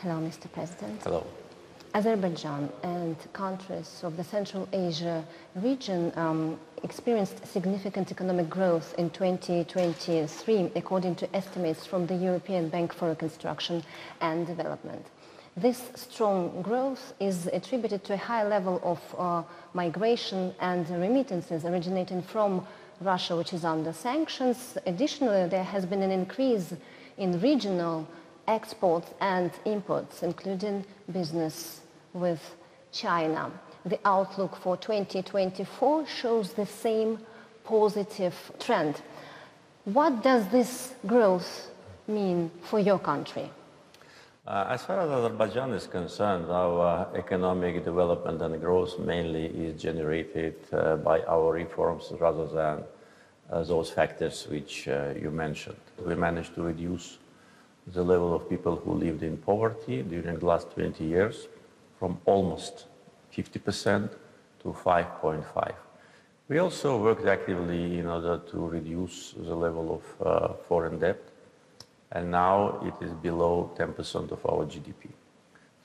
Hello, Mr. President. Hello. Azerbaijan and countries of the Central Asia region experienced significant economic growth in 2023, according to estimates from the European Bank for Reconstruction and Development. This strong growth is attributed to a high level of migration and remittances originating from Russia, which is under sanctions. Additionally, there has been an increase in regional exports and imports, including business with China. The outlook for 2024 shows the same positive trend. What does this growth mean for your country? As far as Azerbaijan is concerned, our economic development and growth mainly is generated by our reforms rather than those factors which you mentioned. We managed to reduce the level of people who lived in poverty during the last 20 years from almost 50% to 5.5%. We also worked actively in order to reduce the level of foreign debt, and now it is below 10% of our GDP.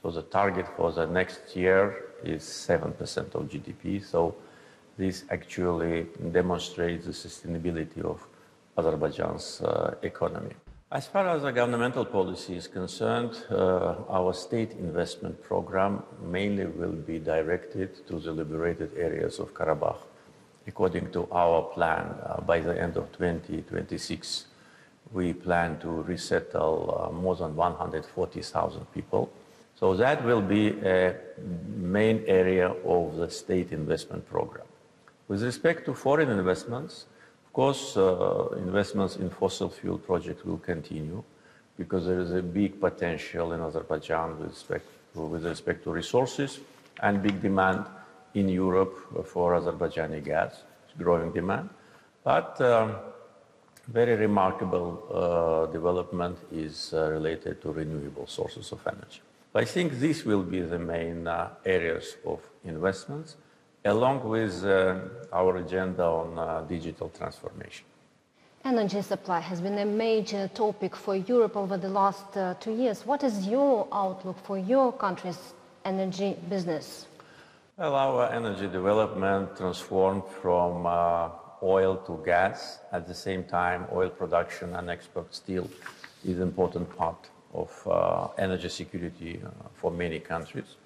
So the target for the next year is 7% of GDP. So this actually demonstrates the sustainability of Azerbaijan's economy. As far as the governmental policy is concerned, our state investment program mainly will be directed to the liberated areas of Karabakh. According to our plan, by the end of 2026, we plan to resettle more than 140,000 people. So that will be a main area of the state investment program. With respect to foreign investments, of course, investments in fossil fuel projects will continue because there is a big potential in Azerbaijan with respect to resources and big demand in Europe for Azerbaijani gas, growing demand. But very remarkable development is related to renewable sources of energy. I think this will be the main areas of investments, along with our agenda on digital transformation. Energy supply has been a major topic for Europe over the last 2 years. What is your outlook for your country's energy business? Well, our energy development transformed from oil to gas. At the same time, oil production and export still is an important part of energy security for many countries.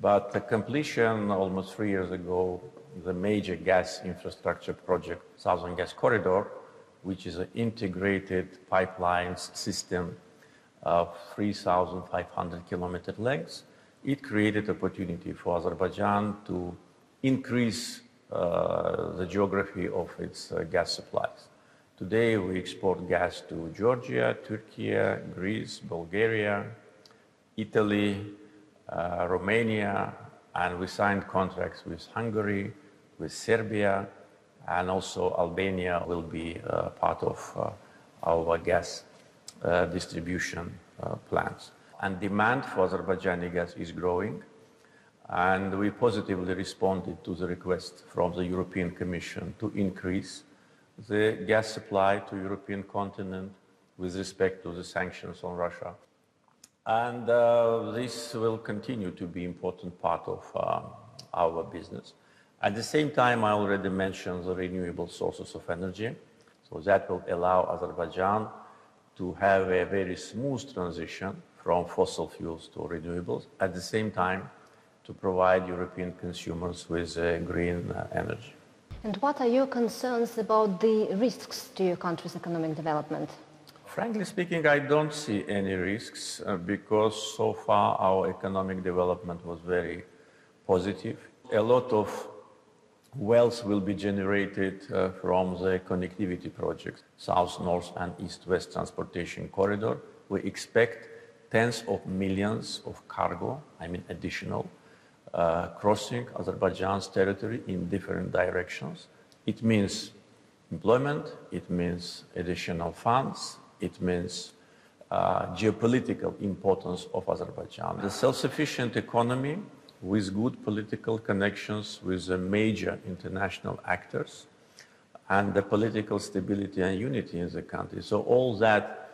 But the completion almost 3 years ago, the major gas infrastructure project, Southern Gas Corridor, which is an integrated pipelines system of 3,500 kilometer lengths, it created opportunity for Azerbaijan to increase the geography of its gas supplies. Today, we export gas to Georgia, Turkey, Greece, Bulgaria, Italy, Romania, and we signed contracts with Hungary, with Serbia, and also Albania will be part of our gas distribution plans. And demand for Azerbaijani gas is growing, and we positively responded to the request from the European Commission to increase the gas supply to European continent with respect to the sanctions on Russia. And this will continue to be an important part of our business. At the same time, I already mentioned the renewable sources of energy. So that will allow Azerbaijan to have a very smooth transition from fossil fuels to renewables. At the same time, to provide European consumers with green energy. And what are your concerns about the risks to your country's economic development? Frankly speaking, I don't see any risks because so far our economic development was very positive. A lot of wealth will be generated from the connectivity projects, South, North, and East-West transportation corridor. We expect tens of millions of cargo, additional, crossing Azerbaijan's territory in different directions. It means employment, it means additional funds, it means geopolitical importance of Azerbaijan. The self-sufficient economy with good political connections with the major international actors and the political stability and unity in the country. So all that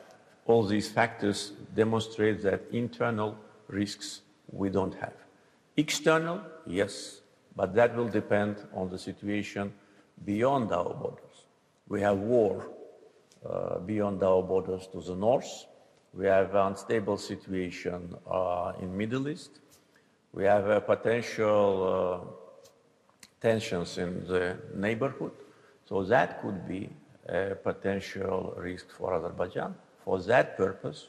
all these factors demonstrate that internal risks we don't have. External, yes, but that will depend on the situation beyond our borders. We have war beyond our borders to the north. We have an unstable situation in Middle East. We have potential tensions in the neighborhood. So that could be a potential risk for Azerbaijan. For that purpose,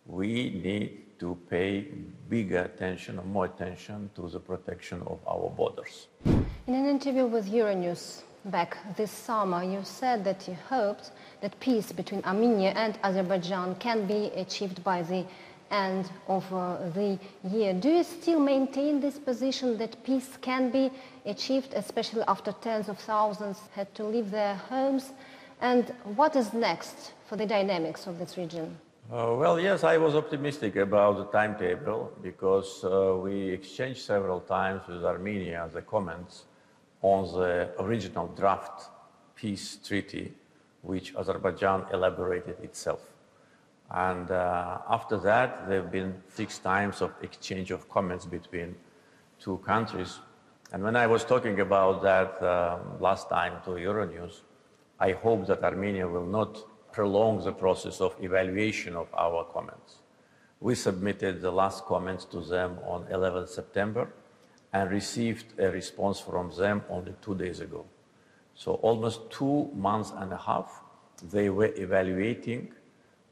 we need to pay bigger attention or more attention to the protection of our borders. In an interview with Euronews back this summer, you said that you hoped that peace between Armenia and Azerbaijan can be achieved by the end of the year. Do you still maintain this position that peace can be achieved, especially after tens of thousands had to leave their homes? And what is next for the dynamics of this region? Well, yes, I was optimistic about the timetable because we exchanged several times with Armenia the comments on the original draft peace treaty which Azerbaijan elaborated itself. And after that, there have been 6 times of exchange of comments between two countries. And when I was talking about that last time to Euronews, I hope that Armenia will not prolong the process of evaluation of our comments. We submitted the last comments to them on 11 September and received a response from them only 2 days ago. So almost 2 months and a half, they were evaluating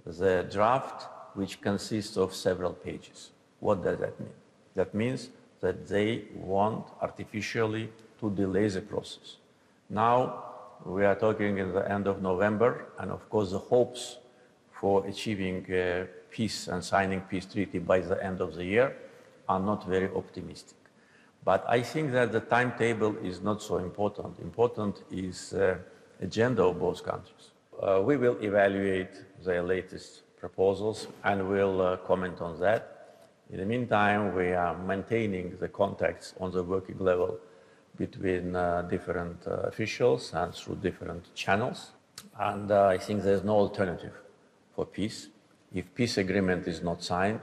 the draft, which consists of several pages. What does that mean? That means that they want artificially to delay the process. Now, we are talking in the end of November, and of course the hopes for achieving peace and signing peace treaty by the end of the year are not very optimistic. But I think that the timetable is not so important. Important is the agenda of both countries. We will evaluate their latest proposals and will comment on that. In the meantime, we are maintaining the contacts on the working level between different officials and through different channels. And I think there's no alternative for peace. If peace agreement is not signed,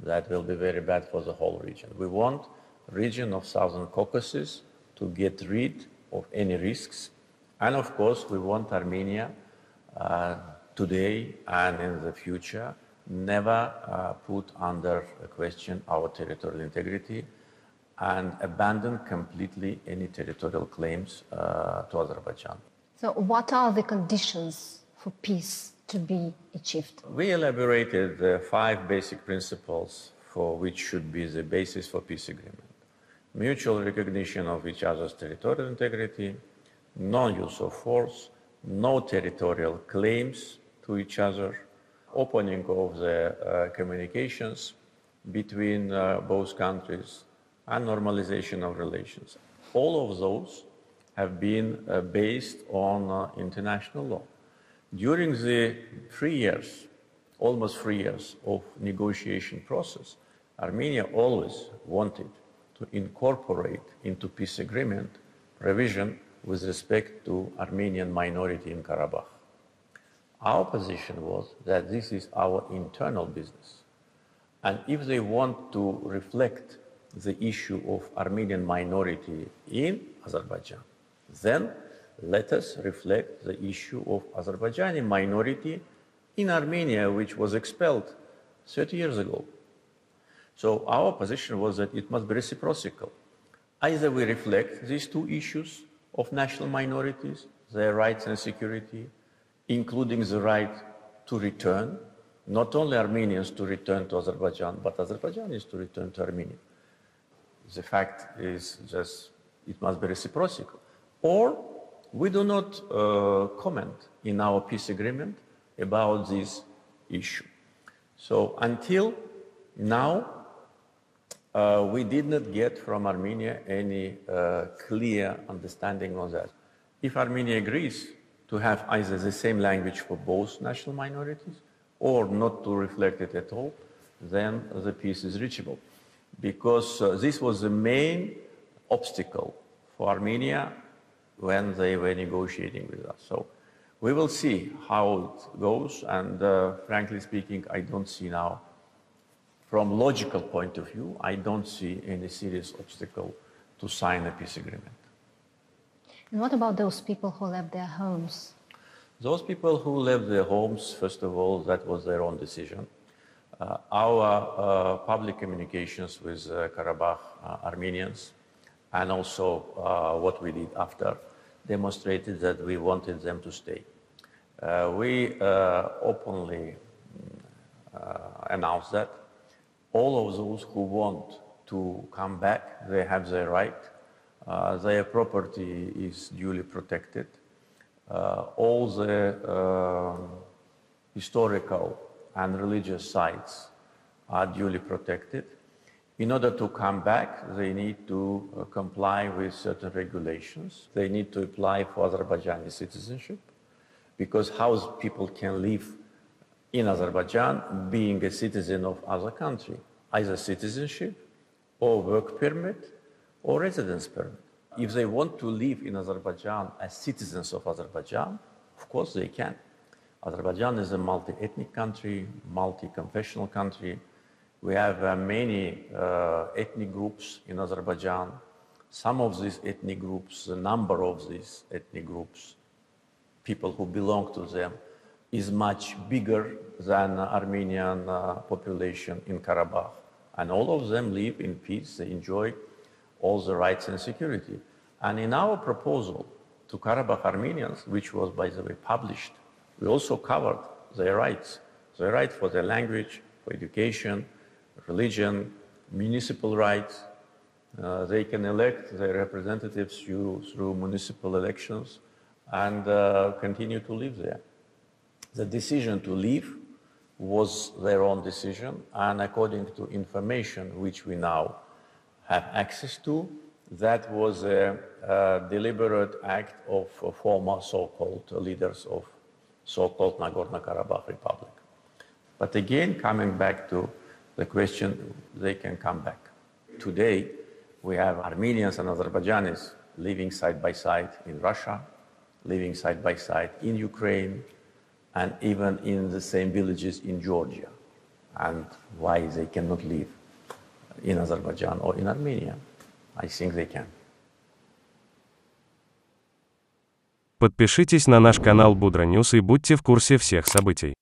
that will be very bad for the whole region. We want region of Southern Caucasus to get rid of any risks. And of course, we want Armenia today and in the future never put under question our territorial integrity and abandon completely any territorial claims to Azerbaijan. So what are the conditions for peace to be achieved? We elaborated 5 basic principles for which should be the basis for peace agreement. Mutual recognition of each other's territorial integrity, non-use of force, no territorial claims to each other, opening of the communications between both countries, and normalization of relations. All of those have been based on international law. During the 3 years, almost 3 years of negotiation process, Armenia always wanted to incorporate into peace agreement provision with respect to Armenian minority in Karabakh. Our position was that this is our internal business. And if they want to reflect the issue of Armenian minority in Azerbaijan, then let us reflect the issue of Azerbaijani minority in Armenia, which was expelled 30 years ago. So our position was that it must be reciprocal. Either we reflect these 2 issues of national minorities, their rights and security, including the right to return, not only Armenians to return to Azerbaijan, but Azerbaijanis to return to Armenia. The fact is just it must be reciprocal. Or we do not comment in our peace agreement about this issue. So until now, we did not get from Armenia any clear understanding on that. If Armenia agrees to have either the same language for both national minorities or not to reflect it at all, then the peace is reachable. Because this was the main obstacle for Armenia when they were negotiating with us. So We will see how it goes, and frankly speaking, I don't see now, from logical point of view, I don't see any serious obstacle to sign a peace agreement. And what about those people who left their homes? Those people who left their homes, first of all, that was their own decision. Our public communications with Karabakh Armenians and also what we did after demonstrated that we wanted them to stay. We openly announced that all of those who want to come back, they have their right. Their property is duly protected. All the historical and religious sites are duly protected. In order to come back, they need to comply with certain regulations. They need to apply for Azerbaijani citizenship, because how people can live in Azerbaijan being a citizen of other country, either citizenship or work permit or residence permit. If they want to live in Azerbaijan as citizens of Azerbaijan, of course they can. Azerbaijan is a multi-ethnic country, multi-confessional country. We have many ethnic groups in Azerbaijan. Some of these ethnic groups, the number of these ethnic groups, people who belong to them, is much bigger than Armenian population in Karabakh. And all of them live in peace, they enjoy all the rights and security. And in our proposal to Karabakh Armenians, which was, by the way, published, we also covered their rights for their language, for education, religion, municipal rights. They can elect their representatives through municipal elections and continue to live there. The decision to leave was their own decision, and according to information which we now have access to, that was a deliberate act of former so-called leaders of so-called Nagorno-Karabakh Republic. But again, coming back to the question, they can come back. Today, we have Armenians and Azerbaijanis living side by side in Russia, living side by side in Ukraine, and even in the same villages in Georgia. And why they cannot live in Azerbaijan or in Armenia? I think they can. Подпишитесь на наш канал Будра Ньюс и будьте в курсе всех событий.